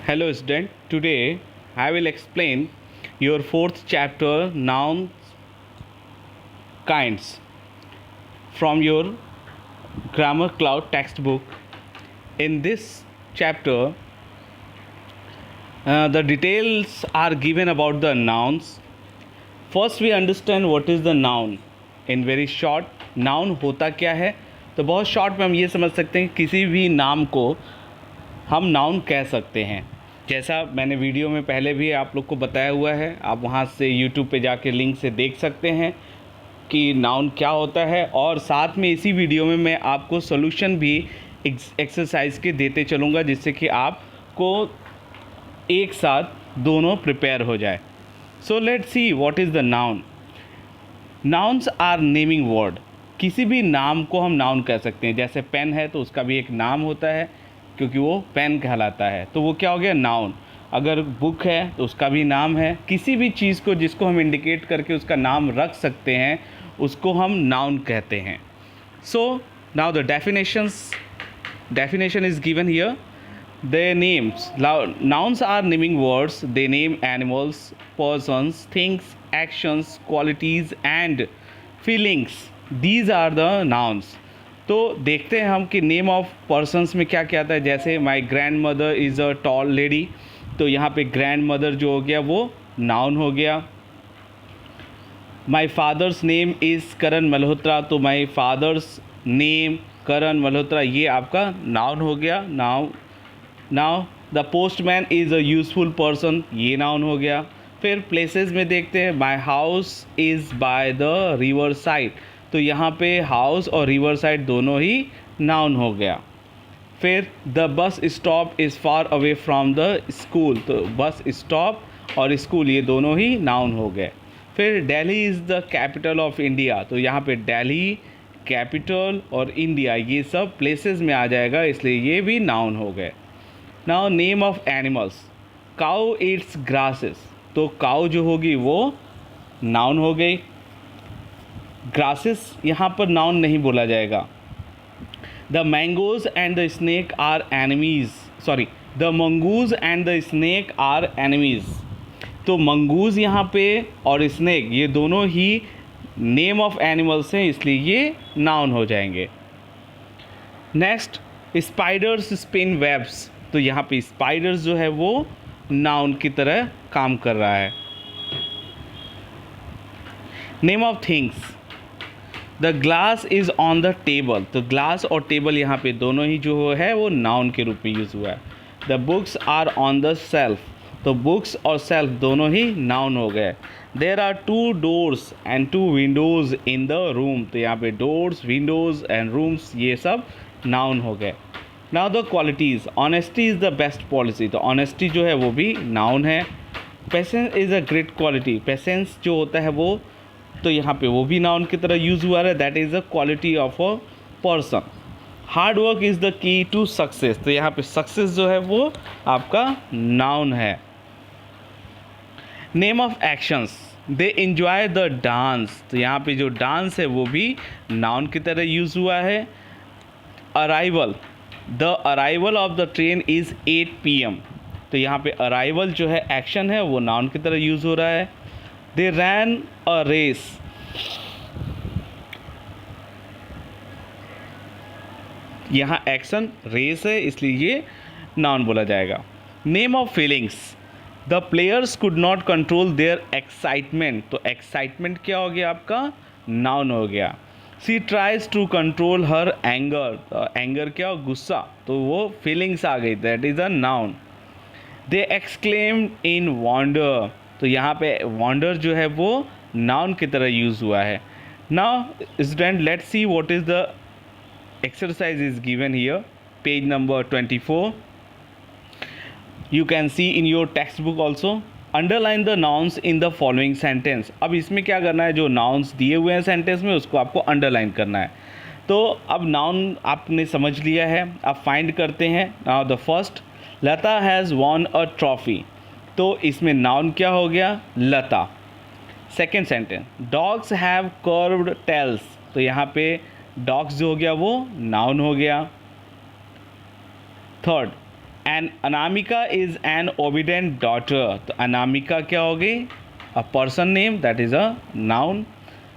Hello student, today I will explain your fourth chapter noun kinds from your grammar cloud textbook. In this chapter, the details are given about the nouns. First we understand what is the noun. In very short, noun होता क्या है, तो बहुत short में हम ये समझ सकते हैं कि किसी भी नाम को हम नाउन कह सकते हैं। जैसा मैंने वीडियो में पहले भी आप लोग को बताया हुआ है, आप वहाँ से यूट्यूब पे जाके लिंक से देख सकते हैं कि नाउन क्या होता है। और साथ में इसी वीडियो में मैं आपको सॉल्यूशन भी एक्सरसाइज के देते चलूँगा, जिससे कि आपको एक साथ दोनों प्रिपेयर हो जाए। So let's see what is the noun. Nouns are naming word. किसी भी नाम को हम नाउन कह सकते हैं। जैसे पेन है तो उसका भी एक नाम होता है, क्योंकि वो पेन कहलाता है, तो वो क्या हो गया, नाउन। अगर बुक है तो उसका भी नाम है। किसी भी चीज़ को जिसको हम इंडिकेट करके उसका नाम रख सकते हैं, उसको हम नाउन कहते हैं। So now the definition is given here. Their names, nouns are naming words. They name animals, persons, things, actions, qualities and feelings. These are the nouns. तो देखते हैं हम कि नेम ऑफ पर्सनस में क्या क्या आता है। जैसे my grand mother is a tall lady, तो यहाँ पे ग्रैंड मदर जो हो गया वो नाउन हो गया। माई फादर्स नेम इज़ करण मल्होत्रा, तो माई फादर्स नेम करण मल्होत्रा ये आपका नाउन हो गया। Now the postman is a useful person, ये नाउन हो गया। फिर प्लेसेस में देखते हैं, my house is by the river side, तो यहाँ पे हाउस और रिवर साइड दोनों ही नाउन हो गया। फिर the bus stop is far away from the school, तो बस स्टॉप और स्कूल ये दोनों ही नाउन हो गए। फिर Delhi is the capital of India, तो यहाँ पे दिल्ली, कैपिटल और इंडिया ये सब प्लेसेस में आ जाएगा, इसलिए ये भी नाउन हो गए। Now name of animals, cow Yeats grasses, तो काउ जो होगी वो नाउन हो गई। ग्रासेस यहाँ पर नाउन नहीं बोला जाएगा। The mangoes and the snake are enemies, sorry the mongoose and the snake are enemies, तो मंगूज यहाँ पे और स्नेक ये दोनों ही नेम ऑफ एनिमल्स हैं, इसलिए ये नाउन हो जाएंगे। नेक्स्ट, स्पाइडर्स स्पिन वेब्स, तो यहाँ पे स्पाइडर्स जो है वो नाउन की तरह काम कर रहा है। Name of things, the glass is on the table, तो ग्लास और टेबल यहाँ पे दोनों ही जो है वो नाउन के रूप में यूज़ हुआ है। The books are on the shelf, तो बुक्स और सेल्फ दोनों ही नाउन हो गए। There are 2 doors and 2 windows in the room, तो यहाँ पे डोर्स, विंडोज़ एंड रूम्स ये सब नाउन हो गए। Now the qualities, honesty is the best policy, तो ऑनेस्टी जो है वो भी नाउन है। Patience is a great quality, patience जो होता है वो, तो यहाँ पे वो भी नाउन की तरह यूज़ हुआ है, that is the quality of a person. Hard work is the key to success, तो यहाँ पे सक्सेस जो है वो आपका नाउन है। Name of actions, they enjoy the dance, तो यहाँ पे जो डांस है वो भी नाउन की तरह यूज़ हुआ है। Arrival, the arrival of the train is 8 PM, तो यहाँ पे अराइवल जो है एक्शन है वो नाउन की तरह यूज़ हो रहा है। दे रैन अ रेस, यहाँ एक्शन रेस है, इसलिए ये नाउन बोला जाएगा। Name of feelings, the players could not control their excitement, तो एक्साइटमेंट क्या हो गया आपका, नाउन हो गया। She tries to control her anger, तो एंगर क्या, गुस्सा, तो वो फीलिंग्स आ गई, that is a noun. They exclaimed in wonder, तो यहाँ पे वॉन्डर जो है वो नाउन की तरह यूज़ हुआ है। Now student let's see what is the exercise is given here, page number 24. You can see in your textbook also. Underline the nouns in the following sentence. अब इसमें क्या करना है, जो nouns दिए हुए हैं सेंटेंस में उसको आपको अंडरलाइन करना है। तो अब नाउन आपने समझ लिया है, अब फाइंड करते हैं। Now the first, Lata has won a trophy, तो इसमें नाउन क्या हो गया, Lata. Second sentence, dogs have curved tails, तो यहाँ पे डॉग्स जो हो गया वो नाउन हो गया। Third, an Anamika is an obedient daughter, तो अनामिका क्या हो गई, a person name, that is a noun.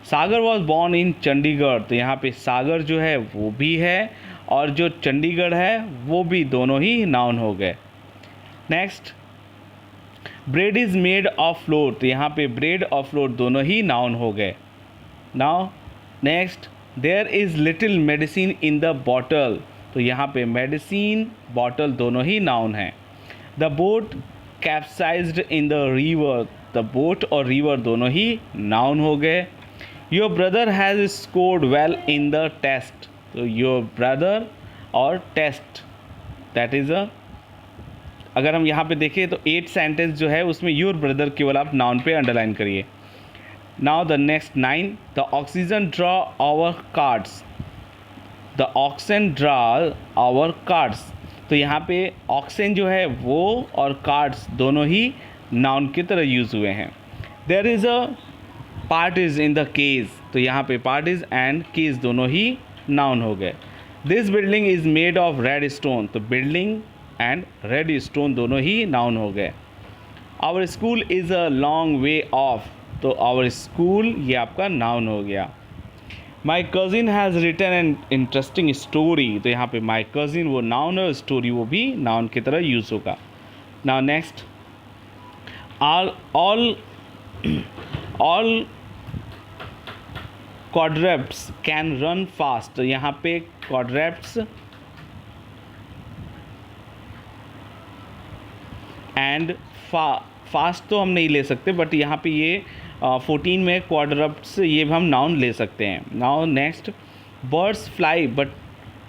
Sagar was born in Chandigarh, तो यहाँ पे सागर जो है वो भी है और जो चंडीगढ़ है वो भी, दोनों ही नाउन हो गए। Next, bread is made of floor, तो यहाँ पे ब्रेड और फ्लोर दोनों ही नाउन हो गए। Now next, there is little medicine in the bottle, तो यहाँ पे मेडिसिन बॉटल दोनों ही नाउन हैं। The boat capsized in the river, the boat और रिवर दोनों ही नाउन हो गए। Your brother has scored well in the test, तो योर ब्रदर और टेस्ट, दैट इज़ अ, अगर हम यहाँ पे देखें तो 8 सेंटेंस जो है उसमें योर ब्रदर केवल आप नाउन पे अंडरलाइन करिए। Now the next 9, the oxygen draw our cards, the oxen draw our cards, तो यहाँ पे ऑक्सन जो है वो और कार्ड्स दोनों ही नाउन की तरह यूज़ हुए हैं। There is a part is in the cage, तो यहाँ पे पार्ट इज़ एंड केज दोनों ही नाउन हो गए। This building is made of red stone, तो बिल्डिंग एंड रेड स्टोन दोनों ही नाउन हो गए। Our school is a long way off, तो आवर स्कूल ये आपका नाउन हो गया। My cousin has written an interesting story, तो यहाँ पे माई कज़िन वो नाउन है, स्टोरी वो भी नाउन की तरह यूज़ होगा। Now next, all quadrupeds can run fast, तो यहाँ पे quadrupeds एंड फास्ट तो हम नहीं ले सकते, बट यहाँ पे ये 14 में quadrupeds ये भी हम नाउन ले सकते हैं। Now next, birds fly but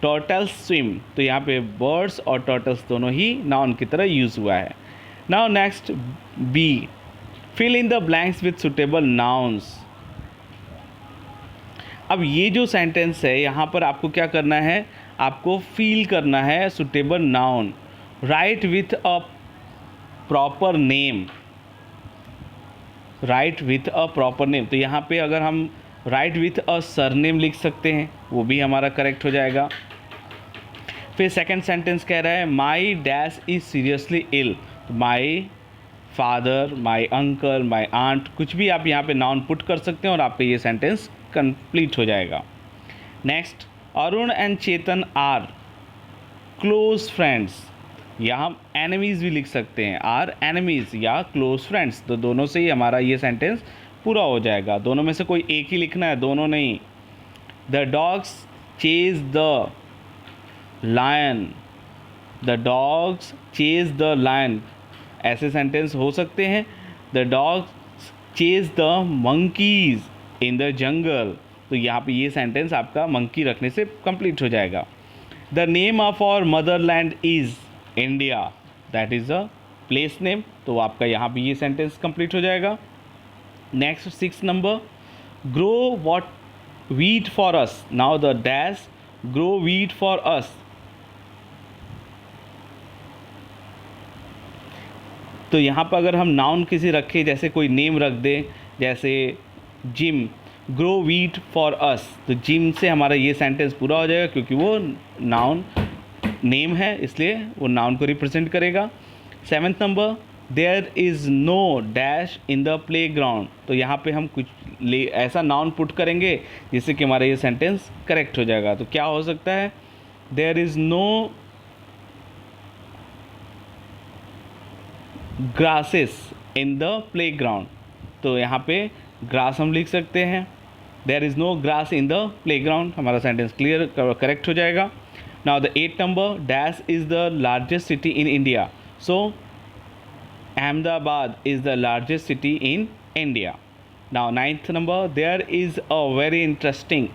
turtles swim, तो यहाँ पे बर्ड्स और टर्टल्स दोनों ही नाउन की तरह यूज़ हुआ है। Now next, B, fill in the blanks with suitable nouns. अब ये जो सेंटेंस है यहाँ पर आपको क्या करना है, आपको फील करना है suitable noun. Right with a proper name, right with a proper name, तो यहाँ पे अगर हम राइट विथ अ सरनेम लिख सकते हैं वो भी हमारा करेक्ट हो जाएगा। फिर सेकंड सेंटेंस कह रहा है my dash is seriously ill, my father, my uncle, my aunt, कुछ भी आप यहाँ पे नाउन पुट कर सकते हैं और आपका ये सेंटेंस कंप्लीट हो जाएगा। Next, Arun and Chetan are close friends, यहाँ हम एनिमीज़ भी लिख सकते हैं, आर एनिमीज़ या क्लोज फ्रेंड्स, तो दोनों से ही हमारा ये सेंटेंस पूरा हो जाएगा। दोनों में से कोई एक ही लिखना है, दोनों नहीं। The dogs chase the lion, the dogs chase the lion, ऐसे सेंटेंस हो सकते हैं। The dogs chase the monkeys in the jungle, तो यहाँ पे ये सेंटेंस आपका मंकी रखने से कंप्लीट हो जाएगा। The name of our motherland is India, that is a place name, तो आपका यहाँ पे ये सेंटेंस कंप्लीट हो जाएगा। Next 6 number, grow what wheat for us, now the dash grow wheat for us, तो यहाँ पर अगर हम नाउन किसी रखें, जैसे कोई नेम रख दें, जैसे gym, grow wheat for us, तो जिम से हमारा ये सेंटेंस पूरा हो जाएगा क्योंकि वो नाउन नेम है, इसलिए वो नाउन को रिप्रेजेंट करेगा। 7th number, there is no dash in the playground, तो यहाँ पे हम कुछ ऐसा नाउन पुट करेंगे जिससे कि हमारा ये सेंटेंस करेक्ट हो जाएगा। तो क्या हो सकता है, there is no grasses in the playground, तो यहाँ पे ग्रास हम लिख सकते हैं। There is no grass in the playground, हमारा सेंटेंस क्लियर करेक्ट हो जाएगा। Now the 8th number, dash is the largest city in India, so Ahmedabad is the largest city in India. Now 9th number, there is a very interesting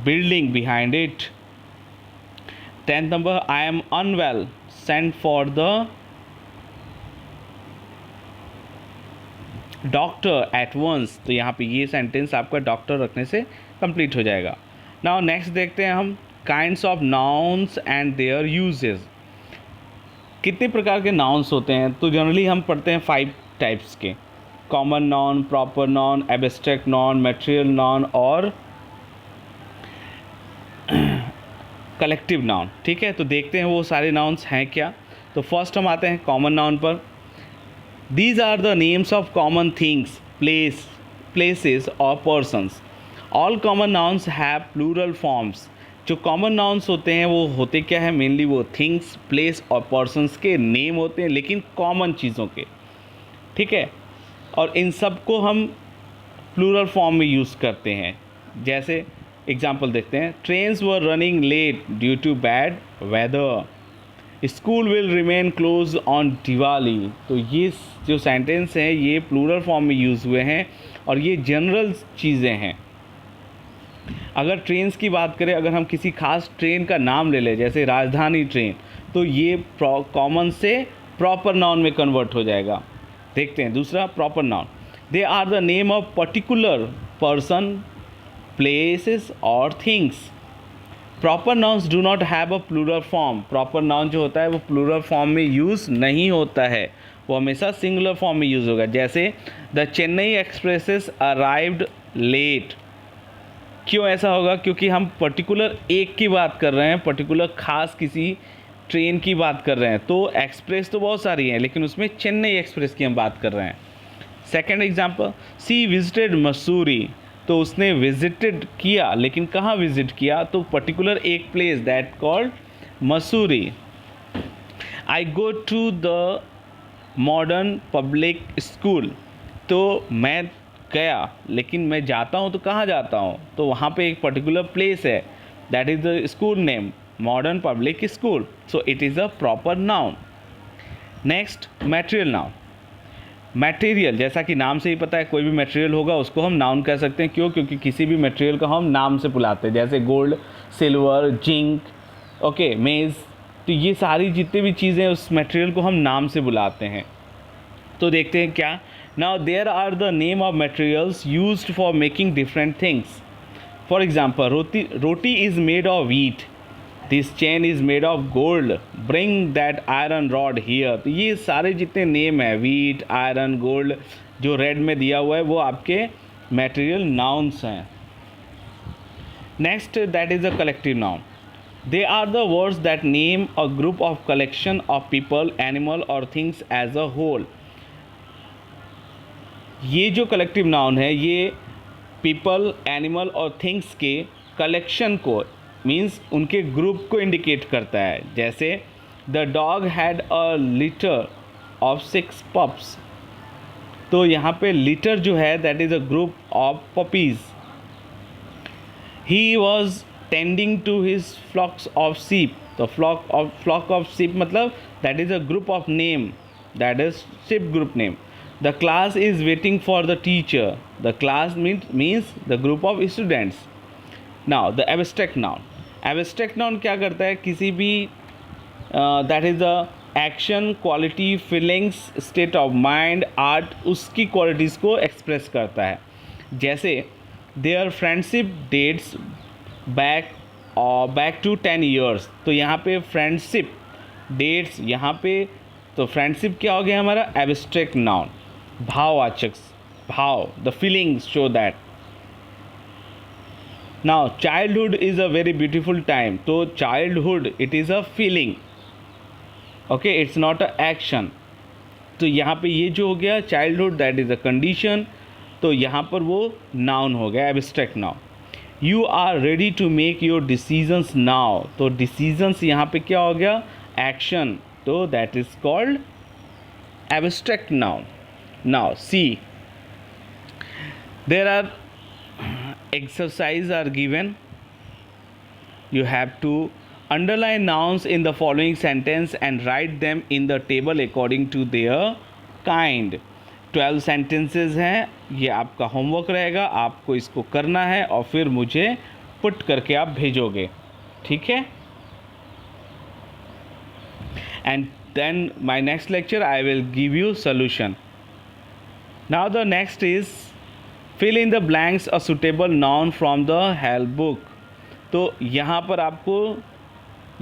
building behind it. 10th number, I am unwell, send for the doctor at once, तो यहाँ पे ये sentence आपका doctor रखने से complete हो जाएगा। Now next देखते हैं हम kinds of nouns and there uses. कितने प्रकार के नाउन्स होते हैं, तो जनरली हम पढ़ते हैं 5 टाइप्स के, common noun, proper noun, abstract noun, material noun और कलेक्टिव नाउन। ठीक है, तो देखते हैं वो सारे नाउन्स हैं क्या। तो फर्स्ट हम आते हैं कॉमन नाउन पर। These are the names of common things, places और persons. All common nouns have plural forms. जो कॉमन नाउन्स होते हैं वो होते क्या है, मेनली वो थिंग्स, प्लेस और पर्सन्स के नेम होते हैं, लेकिन कॉमन चीज़ों के। ठीक है, और इन सब को हम प्लूरल फॉर्म में यूज़ करते हैं। जैसे एग्जाम्पल देखते हैं, trains were running late due to bad weather, school will remain close on Diwali. तो ये जो सेंटेंस हैं ये प्लूरल फॉर्म में यूज़ हुए हैं और ये जनरल चीज़ें हैं। अगर ट्रेन्स की बात करें, अगर हम किसी खास ट्रेन का नाम ले लें जैसे राजधानी ट्रेन, तो ये कॉमन से प्रॉपर नाउन में कन्वर्ट हो जाएगा। देखते हैं दूसरा proper noun. They are the name of particular person, places और things. Proper nouns do not have a plural form. Proper noun जो होता है वो प्लूरल फॉर्म में यूज़ नहीं होता है, वो हमेशा सिंगुलर फॉर्म में यूज़ होगा। जैसे the Chennai expresses arrived late. क्यों ऐसा होगा? क्योंकि हम पर्टिकुलर एक की बात कर रहे हैं, पर्टिकुलर खास किसी ट्रेन की बात कर रहे हैं। तो एक्सप्रेस तो बहुत सारी हैं, लेकिन उसमें चेन्नई एक्सप्रेस की हम बात कर रहे हैं। सेकेंड एग्जाम्पल, सी विजिटेड मसूरी। तो उसने विजिटेड किया, लेकिन कहाँ विजिट किया? तो पर्टिकुलर एक place that called Mussoorie. I go to the modern public school. तो मैं गया, लेकिन मैं जाता हूँ तो कहाँ जाता हूँ? तो वहाँ पे एक पर्टिकुलर प्लेस है, that is the school name, modern public school. So it is a proper noun. Next, material noun. Material, जैसा कि नाम से ही पता है, कोई भी मटेरियल होगा उसको हम नाउन कह सकते हैं। क्यों? क्योंकि किसी भी मटेरियल को हम नाम से बुलाते हैं, जैसे गोल्ड, सिल्वर, जिंक, ओके, मेज़। तो ये सारी जितनी भी चीज़ें उस मटेरियल को हम नाम से बुलाते हैं। तो देखते हैं क्या। Now there are the name of materials used for making different things. For example, roti is made of wheat, this chain is made of gold, bring that iron rod here. तो ये सारे जितने नेम है, व्हीट, आयरन, गोल्ड, जो red में दिया हुआ है, वो आपके मटेरियल नाउन्स हैं। Next, that is a collective noun. They are the words that name a group of collection of people, animal और थिंग्स एज अ होल। ये जो कलेक्टिव नाउन है ये पीपल, एनिमल और थिंग्स के कलेक्शन को, means उनके ग्रुप को इंडिकेट करता है। जैसे the dog had a litter of 6 pups. तो यहाँ पे लिटर जो है that is a group of puppies. He was tending to his flocks of sheep. तो फ्लॉक ऑफ सीप मतलब that is a group of name, that is ship group name. The class is waiting for the teacher. The class means the group of students. Now the abstract noun. Abstract noun क्या करता है? किसी भी that is the action, quality, feelings, state of mind, art, उसकी qualities को express करता है। जैसे there friendship dates back to 10 years. तो यहाँ पे फ्रेंडशिप डेट्स, यहाँ पे तो फ्रेंडशिप क्या हो गया हमारा? एब्स्ट्रैक्ट नाउन, भाववाचक भाव, the feelings show that. Now childhood is a very beautiful time. तो childhood it is a feeling, okay, it's not a action. तो यहाँ पे ये जो हो गया childhood that is a condition, तो यहाँ पर वो नाउन हो गया, abstract noun. You are ready to make your decisions now. तो डिसीजंस यहाँ पे क्या हो गया? एक्शन, तो that is called abstract noun. Now see, there are exercise are given. You have to underline nouns in the following sentence and write them in the table according to their kind. 12 sentences हैं, ये आपका homework रहेगा, आपको इसको करना है और फिर मुझे पुट करके आप भेजोगे, ठीक है? And then my next lecture I will give you solution. Now the next is fill in the blanks a suitable noun from the help book. तो यहाँ पर आपको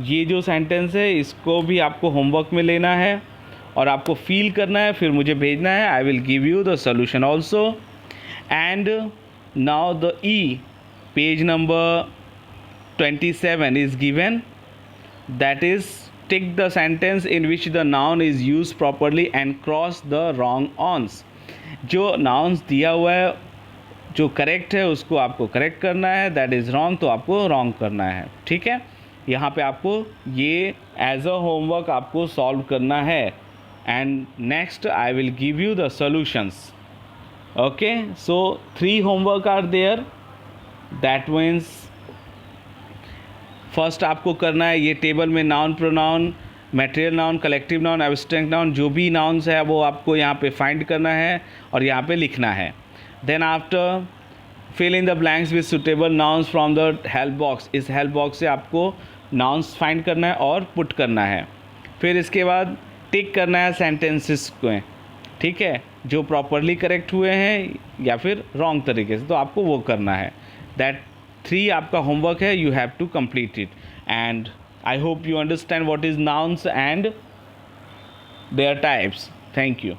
ये जो सेंटेंस है इसको भी आपको होमवर्क में लेना है और आपको फील करना है, फिर मुझे भेजना है। आई will give you the solution also. And now the E, page number 27 is given, that is tick the sentence in which the noun is used properly and cross the wrong ons. जो nouns दिया हुआ है जो correct है उसको आपको correct करना है, दैट इज़ रॉन्ग तो आपको रॉन्ग करना है, ठीक है। यहाँ पे आपको ये एज अ होमवर्क आपको सॉल्व करना है and next I will give you the solutions. Okay, so 3 homework are there, that means first आपको करना है ये टेबल में noun pronoun, material noun, collective noun, abstract noun, जो भी नाउन्स है वो आपको यहाँ पे फाइंड करना है और यहाँ पे लिखना है। Then after fill in the blanks with suitable nouns from the help box, इस हेल्प बॉक्स से आपको नाउन्स फाइंड करना है और पुट करना है। फिर इसके बाद टिक करना है सेंटेंसेस को, ठीक है, जो प्रॉपरली करेक्ट हुए हैं या फिर रॉन्ग तरीके से, तो आपको वो करना है। दैट 3 आपका होमवर्क है, you have to complete it and I hope you understand what is nouns and their types. Thank you.